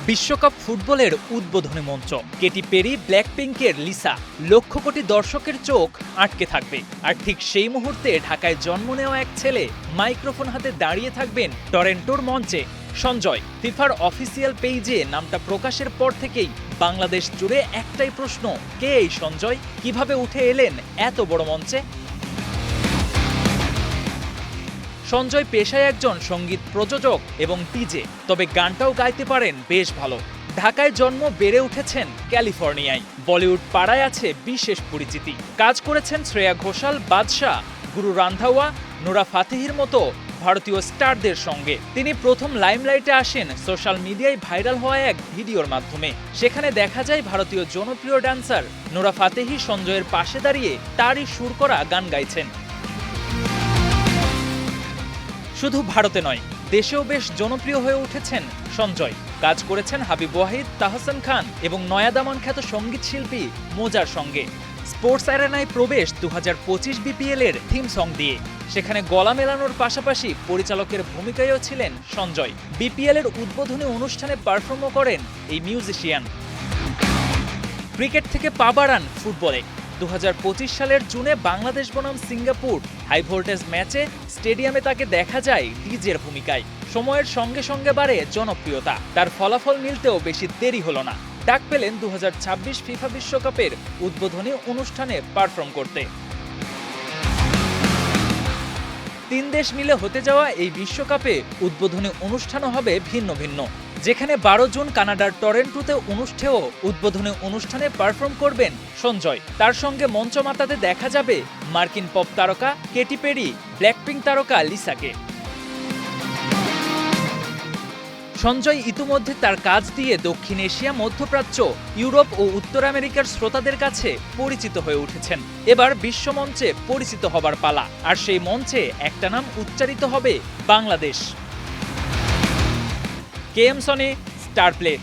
বিশ্বকাপ ফুটবলের উদ্বোধনী মঞ্চ Katie peri, ব্ল্যাকপিঙ্কের Lisa, lakh crore দর্শকের চোখ আটকে থাকবে। আর ঠিক সেই মুহূর্তে ঢাকায় জন্ম নেওয়া এক ছেলে মাইক্রোফোন হাতে দাঁড়িয়ে থাকবেন টরেন্টোর মঞ্চে। সঞ্জয়। ফিফার অফিসিয়াল পেজে নামটা প্রকাশের পর থেকেই বাংলাদেশ জুড়ে একটাই প্রশ্ন, কে এই সঞ্জয়? কিভাবে উঠে এলেন এত বড় মঞ্চে? সঞ্জয় পেশায় একজন সঙ্গীত প্রযোজক এবং ডিজে, তবে গানটাও গাইতে পারেন বেশ ভালো। ঢাকায় জন্ম, বেড়ে উঠেছেন ক্যালিফোর্নিয়ায়। বলিউড পাড়ায় আছে বিশেষ পরিচিতি। কাজ করেছেন শ্রেয়া ঘোষাল, বাদশা, গুরু রান্ধাওয়া, নোরা ফাতেহির মতো ভারতীয় স্টারদের সঙ্গে। তিনি প্রথম লাইমলাইটে আসেন সোশ্যাল মিডিয়ায় ভাইরাল হওয়া এক ভিডিওর মাধ্যমে। সেখানে দেখা যায় ভারতীয় জনপ্রিয় ড্যান্সার নোরা ফাতেহি সঞ্জয়ের পাশে দাঁড়িয়ে তারই সুর করা গান গাইছেন। শুধু ভারতে নয়, দেশেও বেশ জনপ্রিয় হয়ে উঠেছেন সঞ্জয়। কাজ করেছেন হাবিব ওয়াহিদ, তাহসান খান এবং নয়া দামান খ্যাত সঙ্গীত শিল্পী মোজার সঙ্গে। স্পোর্টস অ্যারেনায় প্রবেশ 2025 বিপিএল এর থিম সং দিয়ে। সেখানে গলা মেলানোর পাশাপাশি পরিচালকের ভূমিকায়ও ছিলেন সঞ্জয়। বিপিএল এর উদ্বোধনী অনুষ্ঠানে পারফর্মও করেন এই মিউজিশিয়ান। ক্রিকেট থেকে পা বাড়ান ফুটবলে। 2025 সালের জুনে বাংলাদেশ বনাম সিঙ্গাপুর হাই ভোল্টেজ ম্যাচে স্টেডিয়ামে তাকে দেখা যায় ডিজের ভূমিকায়। সময়ের সঙ্গে সঙ্গে বাড়ে জনপ্রিয়তা। তার ফলাফল মিলতেও বেশি দেরি হলো না। ডাক পেলেন 2026 ফিফা বিশ্বকাপের উদ্বোধনী অনুষ্ঠানে পারফর্ম করতে। 3 দেশ মিলে হতে যাওয়া এই বিশ্বকাপে উদ্বোধনী অনুষ্ঠানও হবে ভিন্ন ভিন্ন। যেখানে 12 জুন কানাডার টরেন্টোতে অনুষ্ঠেয় উদ্বোধনী অনুষ্ঠানে পারফর্ম করবেন সঞ্জয়। তার সঙ্গে মঞ্চ মাতাতে দেখা যাবে মার্কিন পপ তারকা কেটি পেরি, ব্ল্যাকপিঙ্ক তারকা লিসাকে। সঞ্জয় ইতিমধ্যে তার কাজ দিয়ে দক্ষিণ এশিয়া, মধ্যপ্রাচ্য, ইউরোপ ও উত্তর আমেরিকার শ্রোতাদের কাছে পরিচিত হয়ে উঠেছেন। এবার বিশ্বমঞ্চে পরিচিত হবার পালা। আর সেই মঞ্চে একটা নাম উচ্চারিত হবে, Bangladesh. KM Sony, star play.